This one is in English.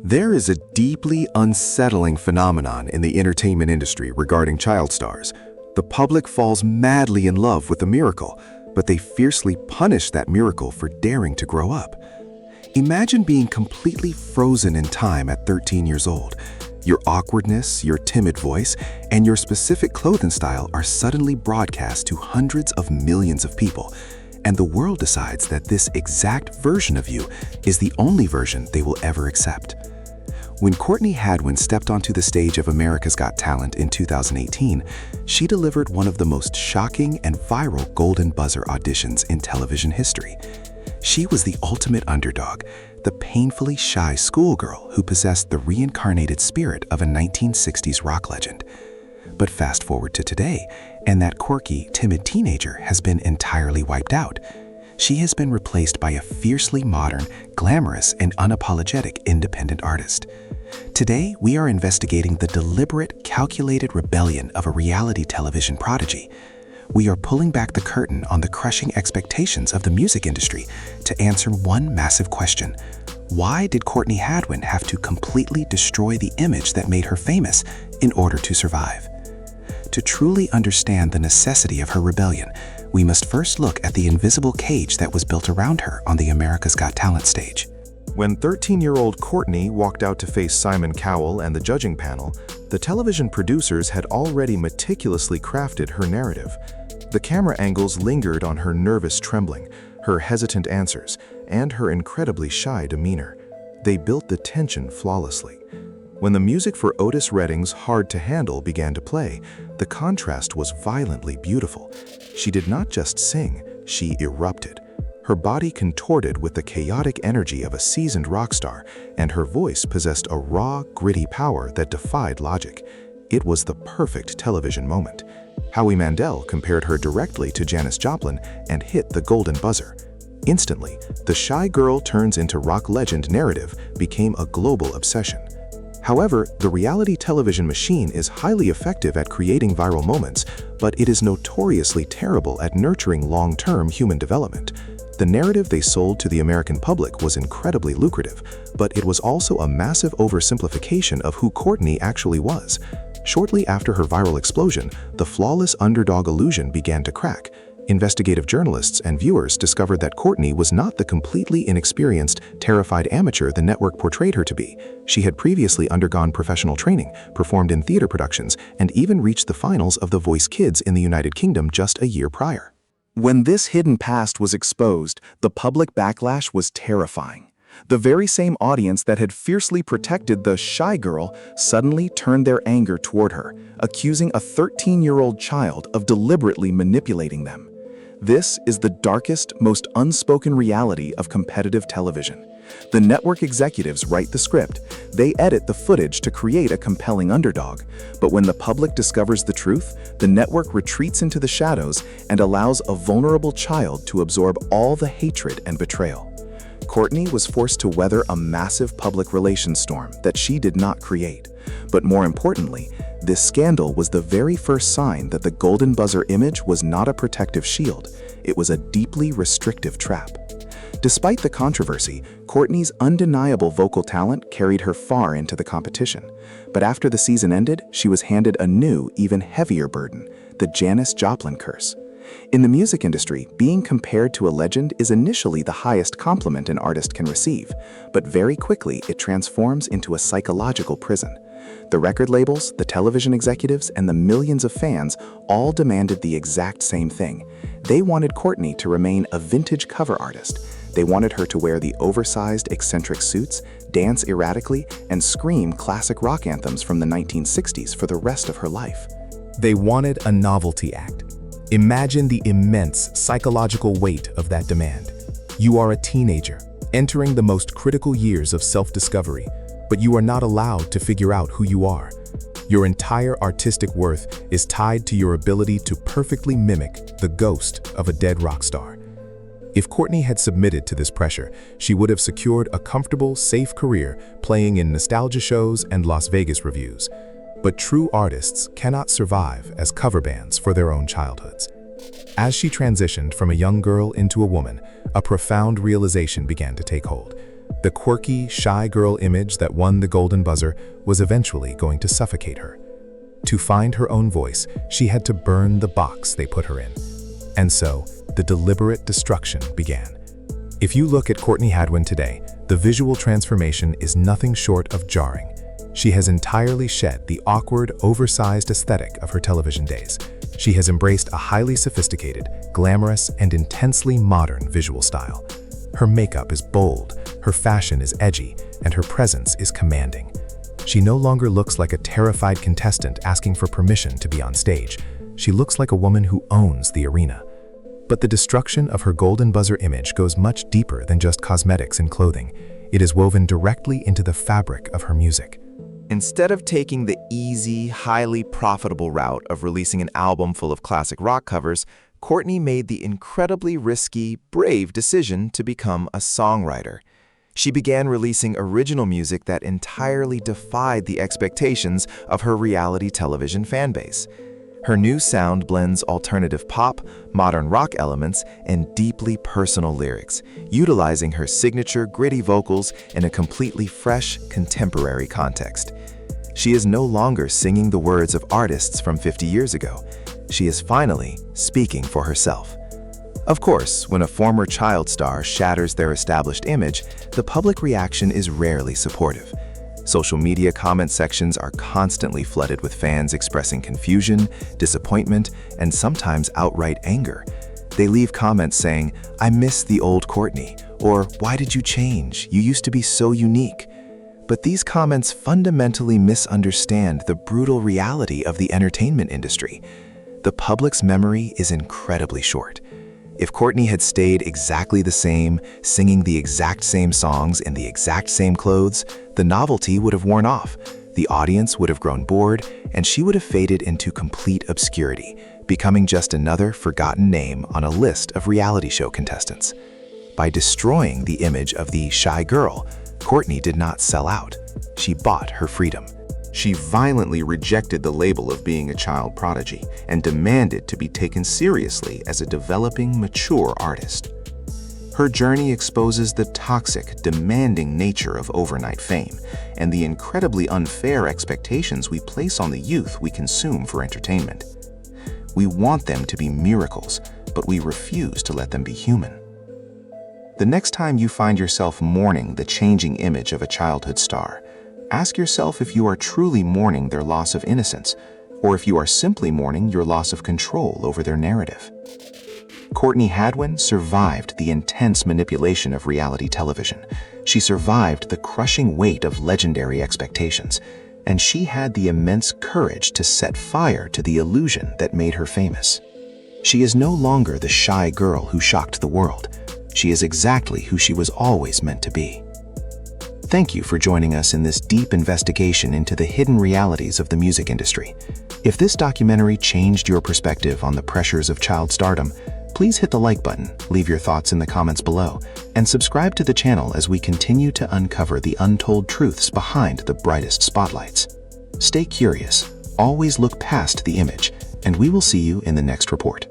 There is a deeply unsettling phenomenon in the entertainment industry regarding child stars. The public falls madly in love with a miracle, but they fiercely punish that miracle for daring to grow up. Imagine being completely frozen in time at 13 years old. Your awkwardness, your timid voice, and your specific clothing style are suddenly broadcast to hundreds of millions of people, and the world decides that this exact version of you is the only version they will ever accept. When Courtney Hadwin stepped onto the stage of America's Got Talent in 2018, she delivered one of the most shocking and viral golden buzzer auditions in television history. She was the ultimate underdog, the painfully shy schoolgirl who possessed the reincarnated spirit of a 1960s rock legend. But fast forward to today, and that quirky, timid teenager has been entirely wiped out. She has been replaced by a fiercely modern, glamorous, and unapologetic independent artist. Today, we are investigating the deliberate, calculated rebellion of a reality television prodigy. We are pulling back the curtain on the crushing expectations of the music industry to answer one massive question. Why did Courtney Hadwin have to completely destroy the image that made her famous in order to survive? To truly understand the necessity of her rebellion, we must first look at the invisible cage that was built around her on the America's Got Talent stage. When 13-year-old Courtney walked out to face Simon Cowell and the judging panel, the television producers had already meticulously crafted her narrative. The camera angles lingered on her nervous trembling, her hesitant answers, and her incredibly shy demeanor. They built the tension flawlessly. When the music for Otis Redding's Hard to Handle began to play, the contrast was violently beautiful. She did not just sing, she erupted. Her body contorted with the chaotic energy of a seasoned rock star, and her voice possessed a raw, gritty power that defied logic. It was the perfect television moment. Howie Mandel compared her directly to Janis Joplin and hit the golden buzzer. Instantly, the shy girl turns into rock legend narrative became a global obsession. However, the reality television machine is highly effective at creating viral moments, but it is notoriously terrible at nurturing long-term human development. The narrative they sold to the American public was incredibly lucrative, but it was also a massive oversimplification of who Courtney actually was. Shortly after her viral explosion, the flawless underdog illusion began to crack. Investigative journalists and viewers discovered that Courtney was not the completely inexperienced, terrified amateur the network portrayed her to be. She had previously undergone professional training, performed in theater productions, and even reached the finals of The Voice Kids in the United Kingdom just a year prior. When this hidden past was exposed, the public backlash was terrifying. The very same audience that had fiercely protected the shy girl suddenly turned their anger toward her, accusing a 13-year-old child of deliberately manipulating them. This is the darkest, most unspoken reality of competitive television. The network executives write the script, they edit the footage to create a compelling underdog, but when the public discovers the truth, the network retreats into the shadows and allows a vulnerable child to absorb all the hatred and betrayal. Courtney was forced to weather a massive public relations storm that she did not create. But more importantly, this scandal was the very first sign that the golden buzzer image was not a protective shield, it was a deeply restrictive trap. Despite the controversy, Courtney's undeniable vocal talent carried her far into the competition. But after the season ended, she was handed a new, even heavier burden, the Janis Joplin Curse. In the music industry, being compared to a legend is initially the highest compliment an artist can receive, but very quickly it transforms into a psychological prison. The record labels, the television executives, and the millions of fans all demanded the exact same thing. They wanted Courtney to remain a vintage cover artist. They wanted her to wear the oversized, eccentric suits, dance erratically, and scream classic rock anthems from the 1960s for the rest of her life. They wanted a novelty act. Imagine the immense psychological weight of that demand. You are a teenager, entering the most critical years of self-discovery, but you are not allowed to figure out who you are. Your entire artistic worth is tied to your ability to perfectly mimic the ghost of a dead rock star. If Courtney had submitted to this pressure, she would have secured a comfortable, safe career playing in nostalgia shows and Las Vegas reviews. But true artists cannot survive as cover bands for their own childhoods. As she transitioned from a young girl into a woman, a profound realization began to take hold. The quirky, shy girl image that won the Golden Buzzer was eventually going to suffocate her. To find her own voice, she had to burn the box they put her in. And so, the deliberate destruction began. If you look at Courtney Hadwin today, the visual transformation is nothing short of jarring. She has entirely shed the awkward, oversized aesthetic of her television days. She has embraced a highly sophisticated, glamorous, and intensely modern visual style. Her makeup is bold, her fashion is edgy, and her presence is commanding. She no longer looks like a terrified contestant asking for permission to be on stage. She looks like a woman who owns the arena. But the destruction of her Golden Buzzer image goes much deeper than just cosmetics and clothing. It is woven directly into the fabric of her music. Instead of taking the easy, highly profitable route of releasing an album full of classic rock covers, Courtney made the incredibly risky, brave decision to become a songwriter. She began releasing original music that entirely defied the expectations of her reality television fanbase. Her new sound blends alternative pop, modern rock elements, and deeply personal lyrics, utilizing her signature gritty vocals in a completely fresh, contemporary context. She is no longer singing the words of artists from 50 years ago. She is finally speaking for herself. Of course, when a former child star shatters their established image, the public reaction is rarely supportive. Social media comment sections are constantly flooded with fans expressing confusion, disappointment, and sometimes outright anger. They leave comments saying, "I miss the old Courtney," or "Why did you change? You used to be so unique." But these comments fundamentally misunderstand the brutal reality of the entertainment industry. The public's memory is incredibly short. If Courtney had stayed exactly the same, singing the exact same songs in the exact same clothes, the novelty would have worn off, the audience would have grown bored, and she would have faded into complete obscurity, becoming just another forgotten name on a list of reality show contestants. By destroying the image of the shy girl, Courtney did not sell out. She bought her freedom. She violently rejected the label of being a child prodigy and demanded to be taken seriously as a developing, mature artist. Her journey exposes the toxic, demanding nature of overnight fame and the incredibly unfair expectations we place on the youth we consume for entertainment. We want them to be miracles, but we refuse to let them be human. The next time you find yourself mourning the changing image of a childhood star, ask yourself if you are truly mourning their loss of innocence, or if you are simply mourning your loss of control over their narrative. Courtney Hadwin survived the intense manipulation of reality television. She survived the crushing weight of legendary expectations, and she had the immense courage to set fire to the illusion that made her famous. She is no longer the shy girl who shocked the world. She is exactly who she was always meant to be. Thank you for joining us in this deep investigation into the hidden realities of the music industry. If this documentary changed your perspective on the pressures of child stardom, please hit the like button, leave your thoughts in the comments below, and subscribe to the channel as we continue to uncover the untold truths behind the brightest spotlights. Stay curious, always look past the image, and we will see you in the next report.